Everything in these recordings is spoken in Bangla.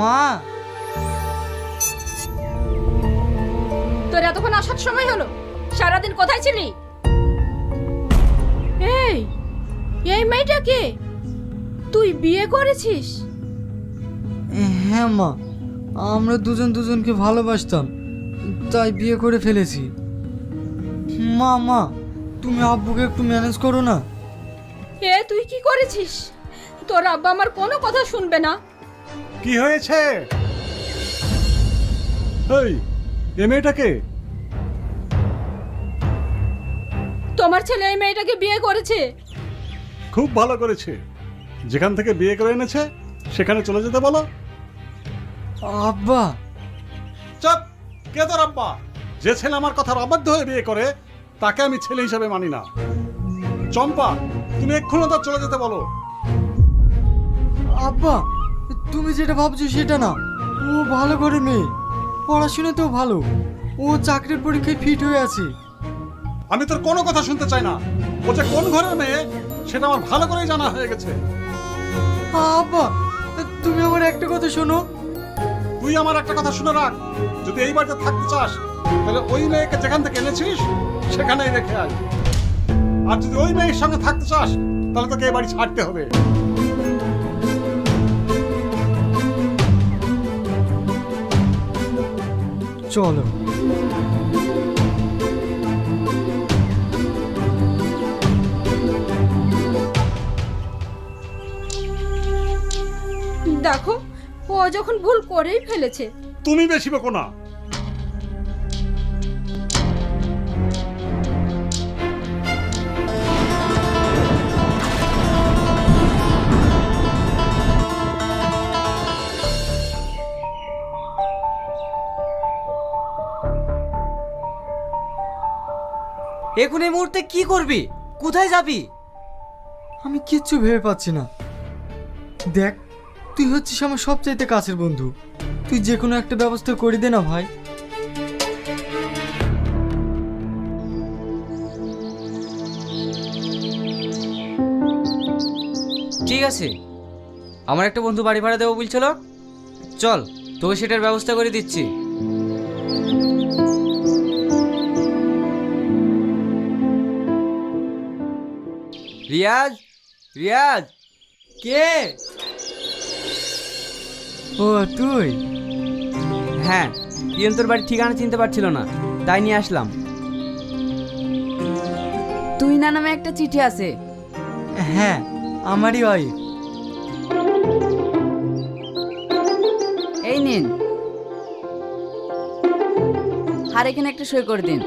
মা, তোর এতক্ষণ আসার সময় হলো, সারাদিন কোথায় ছিলি? এই এই মেয়েটাকে তুই বিয়ে করেছিস? হ্যাঁ মা, আমরা দুজন দুজনকে ভালোবাসতাম, তাই বিয়ে করে ফেলেছি। মা মা, তুমি আব্বুকে একটু ম্যানেজ করো না। তুই কি করেছিস? তোর আব্বা আমার কোনো কথা শুনবে না। কি হয়েছে? এই এ মেয়েটাকে? তোমার ছেলে এই মেয়েটাকে বিয়ে করেছে। খুব ভালো করেছে। যেখান থেকে বিয়ে করে এনেছে সেখানে চলে যেতে বলো। আব্বা, চুপ! কে তোর আব্বা? যে ছেলে আমার কথার অবাধ্য হয়ে বিয়ে করে তাকে আমি ছেলে হিসাবে মানি না। চম্পা, তুমি এক্ষুনি তো চলে যেতে বলো। আব্বা, তুমি যেটা ভাবছো সেটা না। ও ভালো করে মেয়ে, পড়াশোনাতেও ভালো। ও চাকরির পরীক্ষায় ফিট হয়ে আছে। আমি তোর কোনো কথা শুনতে চাই না। ও যে কোন ঘরের মেয়ে সেটা আমার ভালো করেই জানা হয়ে গেছে। আব্বা, তুমি আমার একটা কথা শোনো। তুই আমার একটা কথা শুনে রাখ, যদি এই বাড়িতে থাকতে চাস তাহলে ওই মেয়েকে যেখান থেকে এনেছিস সেখানেই রেখে আয়। আর যদি ওই মেয়ের সঙ্গে থাকতে চাস তাহলে তোকে এই বাড়ি ছাড়তে হবে। চলো। দেখো, ও যখন ভুল করেই ফেলেছে। তুমি বেশি বকো না। এখন এই মুহূর্তে কি করবি? কোথায় যাবি? আমি কিচ্ছু ভেবে পাচ্ছি না। দেখ, তুই হচ্ছিস আমার সবচাইতে কাছের বন্ধু। তুই যে কোনো একটা ব্যবস্থা করে দে না ভাই। ঠিক আছে, আমার একটা বন্ধু বাড়ি ভাড়া দেবো বলছিল, চল তোকে সেটার ব্যবস্থা করে দিচ্ছি। রিয়াজ, রিয়াজ। কে? ও তুই? হ্যাঁ, ইয়ন তোর বাড়ির ঠিকানা চিনতে পারছিল না, তাই নিয়ে আসলাম। তুই না নামে একটা চিঠি আছে। হ্যাঁ, আমারই ওয়াইফ। এই নিন, আর এখানে একটা সই করে দিন।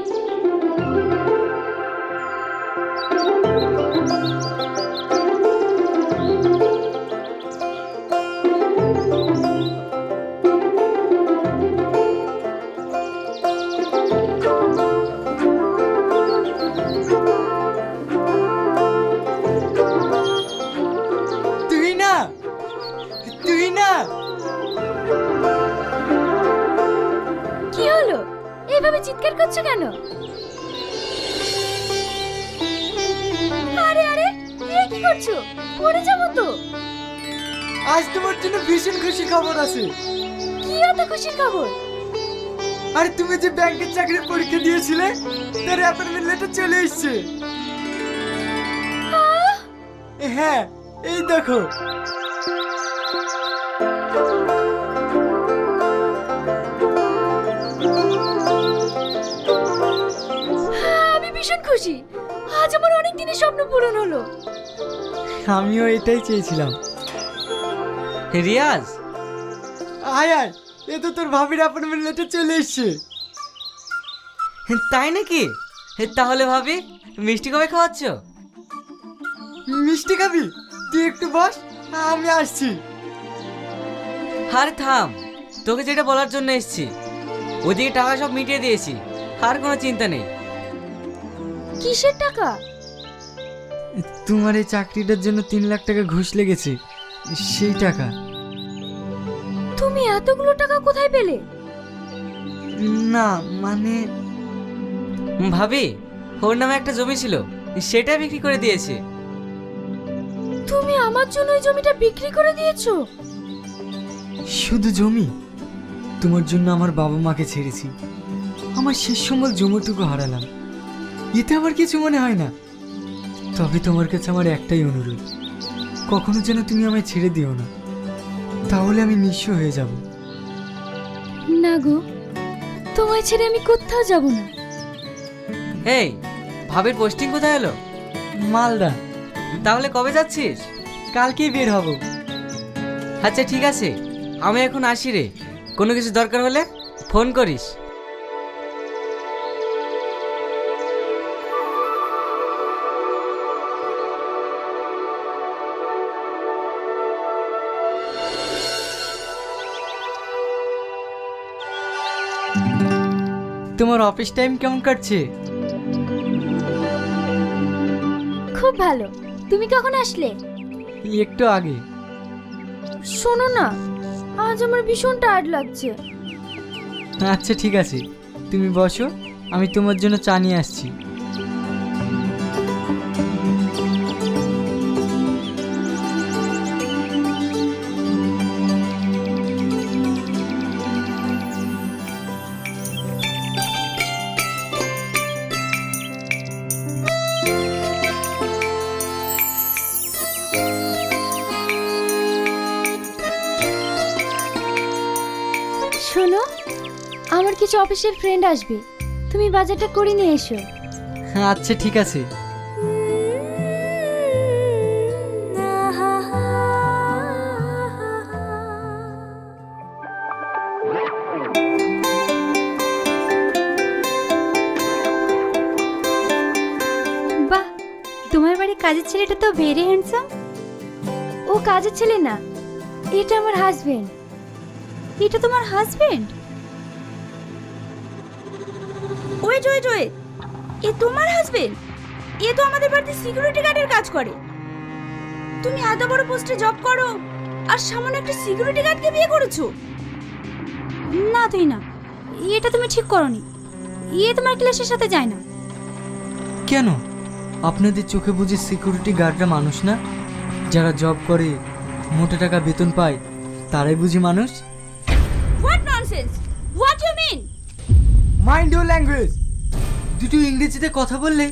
তুই না, তুই না। কি হলো? এইভাবে চিৎকার করছো কেন? আরে আরে, কি করছো? পড়ে যাবো তো। আজ তোমার জন্য ভীষণ খুশি খবর আছে। কি এত খুশির খবর? আরে তুমি যে ব্যাংকের চাকরির পরীক্ষা দিয়েছিলে তার অ্যাপয়েন্টমেন্ট লেটার চলে এসেছে। হ্যাঁ, এই দেখো। আমি ভীষণ খুশি। আজ আমার অনেক দিনের স্বপ্ন পূরণ হলো। আমিও এটাই চেয়েছিলাম। রিয়াজ, আয় আয়, এ তো তোর ভাবির অ্যাপয়েন্টমেন্ট লেটার চলে এসেছে। তাই নাকি? তাহলে ভাবি মিষ্টি কবে খাওয়াচ্ছ? মিষ্টি খাবি? তুই একটু বস, আমি আসছি। আরে থাম, তোকে যেটা বলার জন্য এসেছি, ওদিকে টাকা সব মিটিয়ে দিয়েছি, আর কোনো চিন্তা নেই। কিসের টাকা? তোমার এই চাকরিটার জন্য 3 লাখ টাকা ঘুষ লেগেছে, সেই টাকা। তুমি এতগুলো টাকা কোথায় পেলে? না মানে, ভাবি ওর নামে একটা জমি ছিল, সেটা বিক্রি করে দিয়েছে। তুমি আমার জন্য ওই জমিটা বিক্রি করে দিয়েছো? শুধু জমি? তোমার জন্য আমার বাবা মাকে ছেড়েছি, আমার শেষ সম্বল জমিটুকু হারালাম, এতে আমার কিছু মনে হয় না। তবে তোমার কাছে আমার একটাই অনুরোধ, কখনো যেন তুমি আমায় ছেড়ে দিও না, তাহলে আমি নিঃস্ব হয়ে যাব। না গো, তোমায় ছেড়ে আমি কোথাও যাব না। এই ভাবের পোস্টিং কোথায় এলো? মালদা। তাহলে কবে যাচ্ছিস? কালকেই বের হব। আচ্ছা ঠিক আছে, আমি এখন আসি রে, কোনো কিছু দরকার হলে ফোন করিস। তোমার অফিস টাইম কেমন কাটছে? খুব ভালো। তুমি কখন আসলে? একটু আগে। শোনো না, আজ আমার ভীষণ টায়ার্ড লাগছে। আচ্ছা ঠিক আছে, তুমি বসো, আমি তোমার জন্য চা নিয়ে আসছি। শোনো, আমার কিছু অফিসের ফ্রেন্ড আসবে, তুমি বাজারটা করে নিয়ে এসো। আচ্ছা ঠিক আছে। বাহ, তোমার বাড়ির কাজের ছেলেটা তো ভেরি হ্যান্ডসাম। ও কাজের ছেলে না, এটা আমার হাজবেন্ড। এটা তোমার হাজবেন্ড? ওয়েট ওয়েট ওয়েট, এ তোমার হাজবেন্ড? এ তো আমাদের বাড়িতে সিকিউরিটি গার্ডের কাজ করে। তুমি এত বড় পোস্টে জব করো আর সামান্য একটা সিকিউরিটি গার্ডকে বিয়ে করেছো? না তুই না, এটা তুমি ঠিক করনি। তোমার ক্লাসের সাথে যায় না। কেন? আপনাদের চোখে বুঝি সিকিউরিটি গার্ডরা মানুষ না? যারা জব করে মোটা টাকা বেতন পায় তারাই বুঝি মানুষ? What nonsense, what you mean? Mind your language. দুটো ইংরেজিতে কথা বললে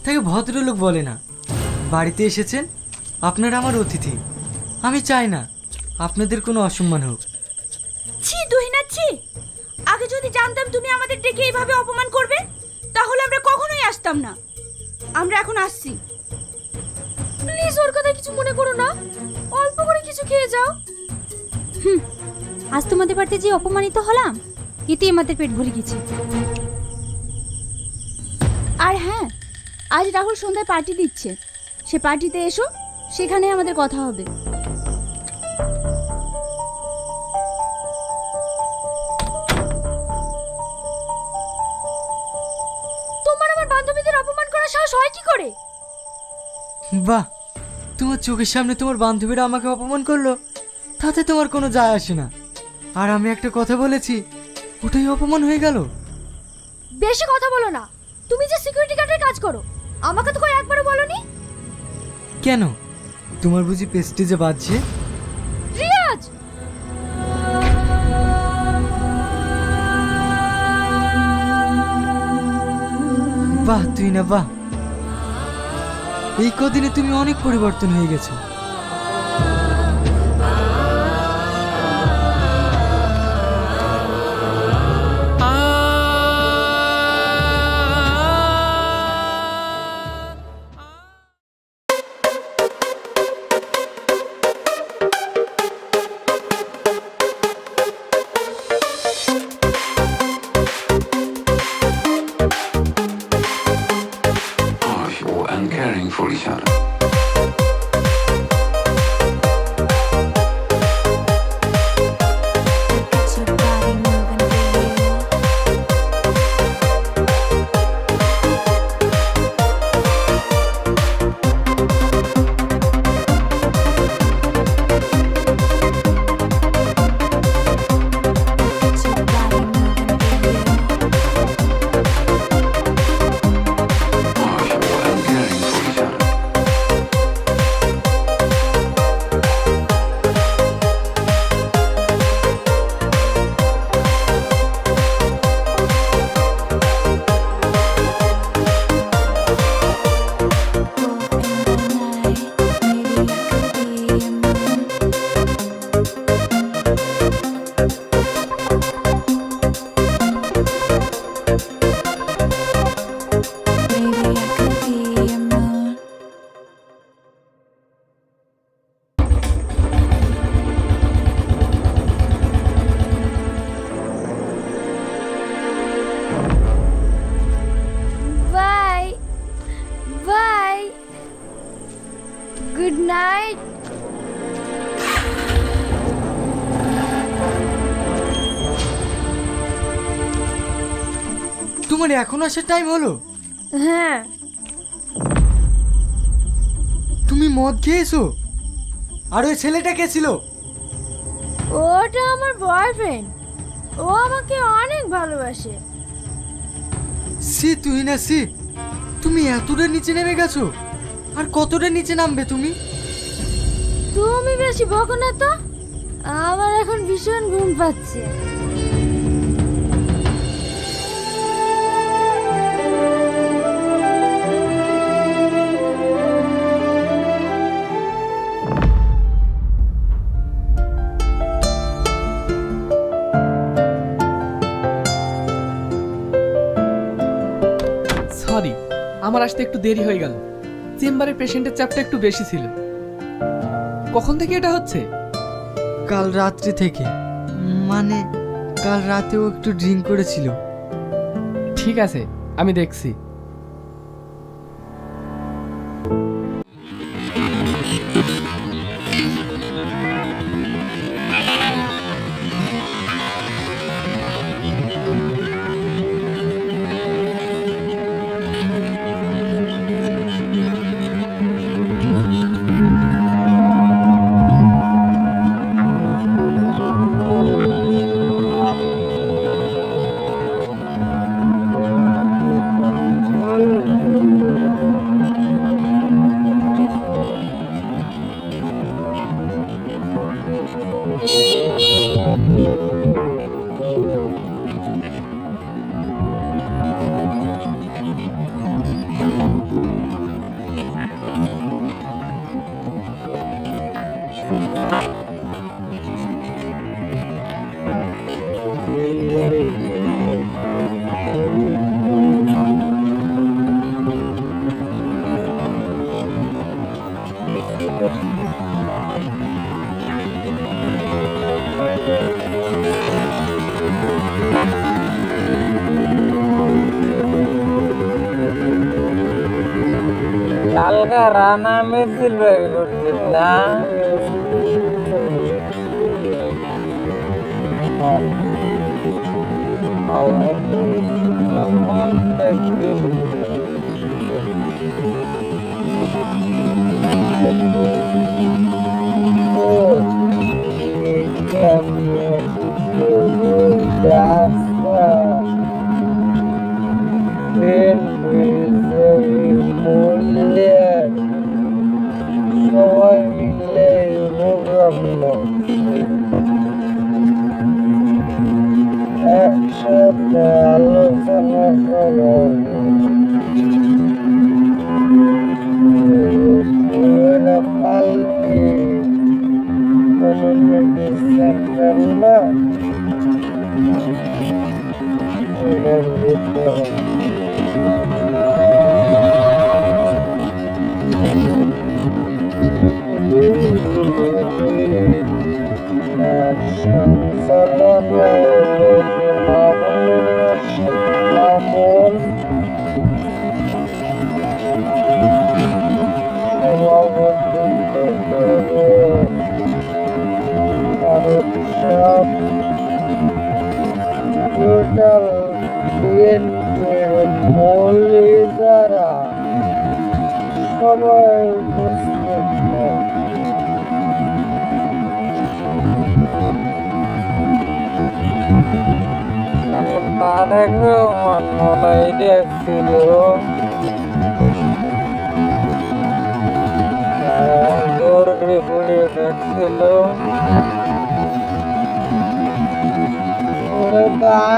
তাকে ভদ্রলোক বলে না। বাড়িতে এসেছেন, আপনারা আমার অতিথি, আমি চাই না আপনাদের কোনো অসম্মান হোক। ছি তুহিনা ছি, আগে যদি জানতাম তুমি আমাদের ডেকে এইভাবে অপমান করবে তাহলে আমরা কখনোই আসতাম না। আমরা এখন আসছি। প্লিজ ওর কথা কিছু মনে করো না, অল্প করে কিছু খেয়ে যাও। আজ তোমাদের বাড়িতে যে অপমানিত হলাম, এতে আমাদের পেট ভরে গেছে। আর হ্যাঁ, আজ রাহুল সন্ধ্যায় পার্টি দিচ্ছে, সে পার্টিতে এসো, সেখানে আমাদের কথা হবে। তোমার আমার বান্ধবীদের অপমান করার সাহস হয় কি করে? বাহ, তোমার চোখের সামনে তোমার বান্ধবীরা আমাকে অপমান করলো, তাতে তোমার কোনো যায় আসে না। আর আমি একটা কথা বলেছি, ওটাই অপমান হয়ে গেল। বেশি কথা বলো না। তুমি যে সিকিউরিটি গার্ডের কাজ করো, আমাকে তো কই একবারও বলনি। কেন? তোমার বুঝি প্রেস্টিজে বাজছে? রিয়াজ, বাহ তুই না বাহ, এই কদিনে তুমি অনেক পরিবর্তন হয়ে গেছো। Powerful and caring for each other. তোমার এখন আসার টাইম হলো? হ্যাঁ। তুমি মদ খেয়েছো? আর ওই ছেলেটা কে ছিল? ওটা আমার বয়ফ্রেন্ড, ও আমাকে অনেক ভালোবাসে। সি তুই না সি, তুমি এতটা নিচে নেমে গেছো? আর কতটা নিচে নামবে তুমি? তুমি বেশি বকো না তো, আমার এখন ভীষণ ঘুম পাচ্ছে। সরি, আমার আসতে একটু দেরি হয়ে গেল। চেম্বারে পেশেন্টের চাপটা একটু বেশি ছিল। কখন থেকে এটা হচ্ছে? কাল রাত্রি থেকে, মানে কাল রাতেও একটু ড্রিঙ্ক করেছিল। ঠিক আছে, আমি দেখছি। কালকা রানা মিছিল বের করছিস না? সবাই মিলে একসাথে আলোচনা করো। পাল্টি কোনো মেডিসিন না এর ভিতরে মৌলিদারা সবাই উপস্থিত তারেক রহমান মনে দেখছিল জরুরি বলে দেখছিল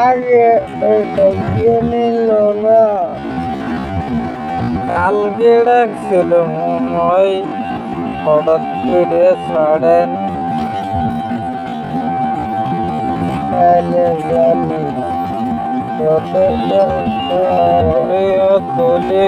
আগে ঢুকিয়ে নিল না, কালকে ডাকছিল মনে হয়, হঠাৎ করে ছাড়েন জানি তুলে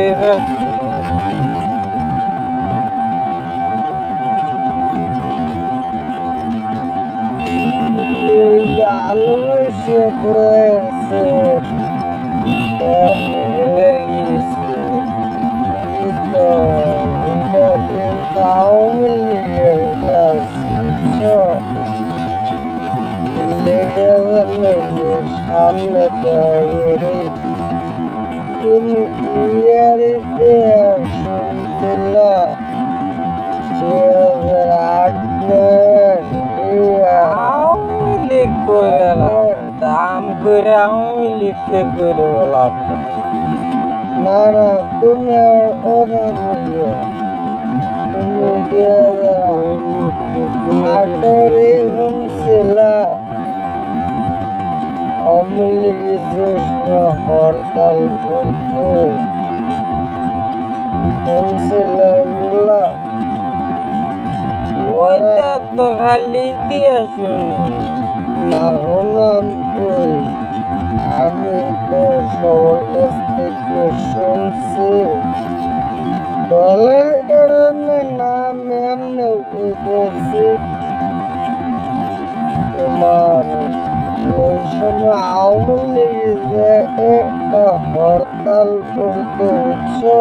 আলো সে পড়েছে তাও মিলিয়ে লেগে সামনে তুমি ইয়ারিতে শুনছিল 2008 আওয়ামী লীগ করে দাম করে আওয়ামী লীগকে করে বলা না না তুমি ওরা বুঝো তুমি 2008 শুনছিল আওয়ামী লীগের জন্য হরতাল করতো শুনছিল এগুলা ওইটা তো খালি দিয়ে শুনি না হলাম কই আমি তো সবার কাছ থেকে শুনছি দলের কারণে নাম এমনি উঠেছি তোমার ওই সময় আওয়ামী লীগ যে একটা হরতাল করতে উঠছো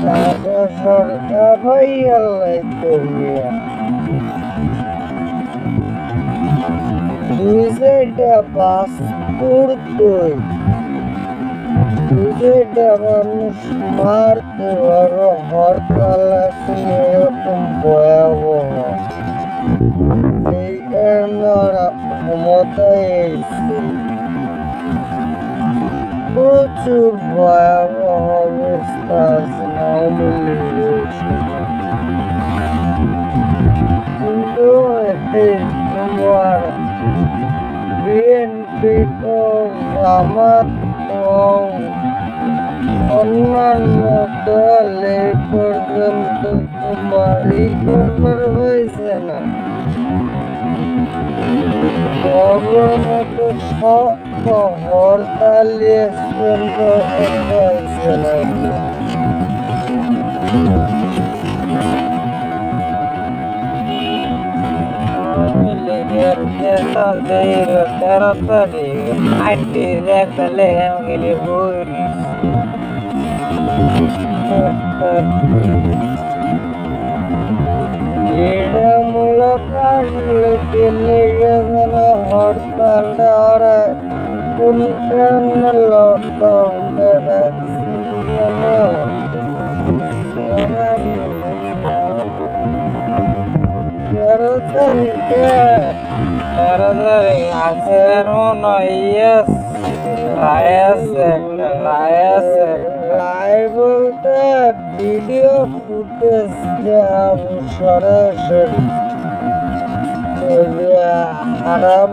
ঢাকা সরকার দুই সাইডে বাস করতোই দুইটা মানুষ মারতে আরো হরতাল আছে এরকম ভয়াবহ এই কারণে ওরা ক্ষমতায় এসেছে প্রচুর ভয়াবহ অবস্থা আছে আওয়ামী লীগের কিন্তু তোমার বিএনপি তো জামাত এবং অন্যান্য দল এই পর্যন্ত তোমার এই খবর হয়েছে না হরতালি হয়েছে না হরতালটা ওরা বলতে ভিডিও ফুটেজ সরাসরি খারাপ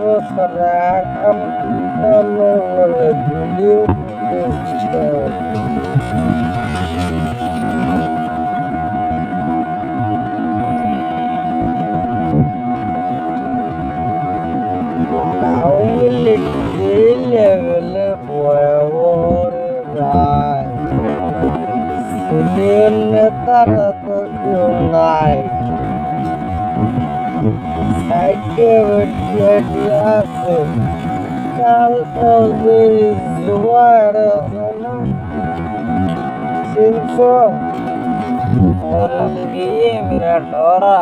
ভিডিও ফুটেজ আওয়ামী লীগ এই লেভেলে ভয়াবহ সিনিয়র নেতারা তো কেউ নাই সাইডে আছে কাল তো জুয়ার তিনশো বিরাট ওরা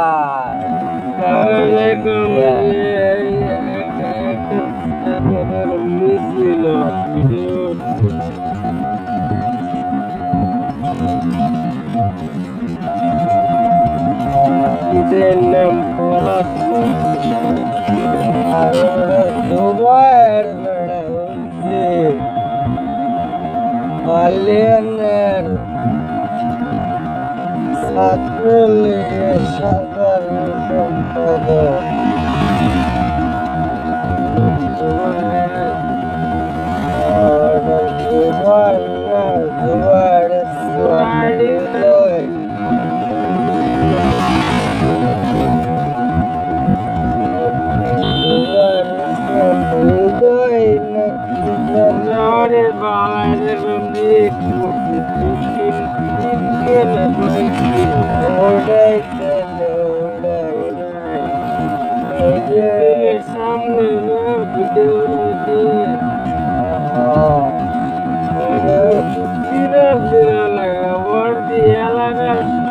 বালিয়ানের ছাত্রলীগের সাধারণ সম্পাদক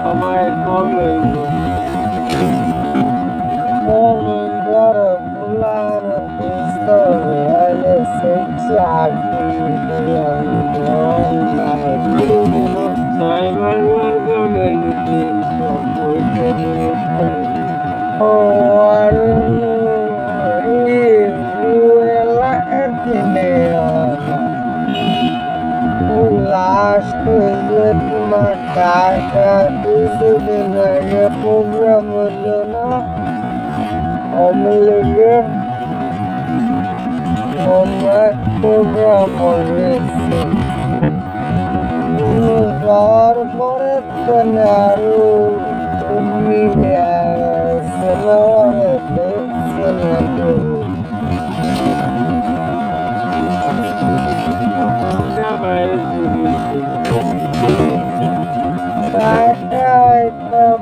সবাই কমে Cara, pular, estou vendo, sei last হইলে তোমার টাকা কিছুদিন আগে প্রোগ্রাম হইল না অমলেগে অনেক প্রোগ্রাম হয়েছে যাওয়ার পরে তাহলে আরো তুমি সিনেমা দেখছে না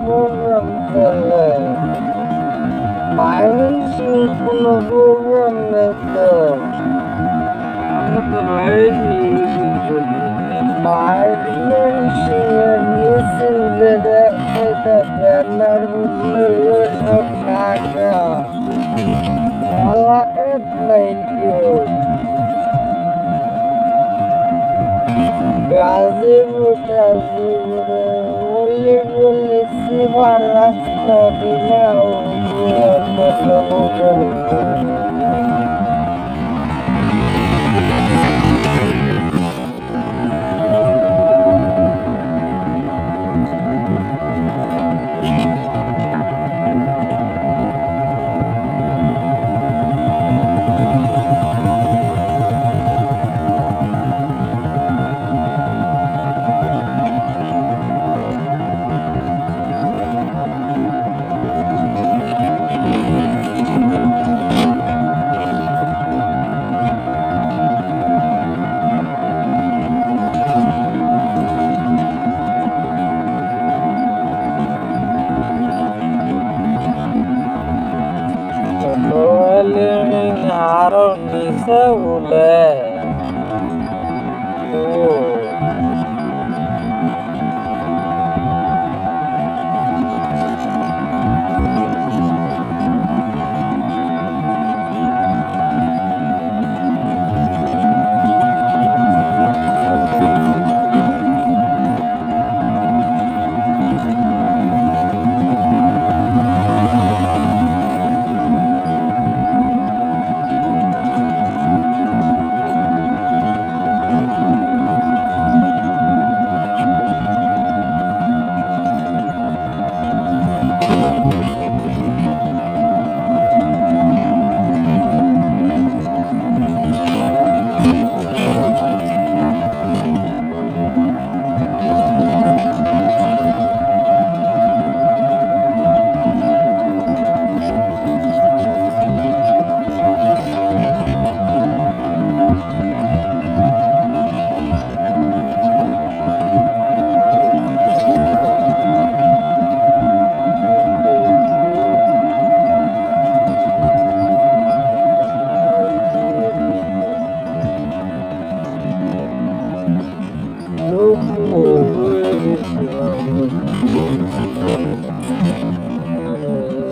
program করলে মানুষের কোনো program নেই তো মানুষের মিছিল দেখে ব্যানার বুঝলে সব টাকা এলাকার নাই কেউ গাজীপুরে বললে বললে সেবার রাস্তা বিনা আরো নিচে উঠে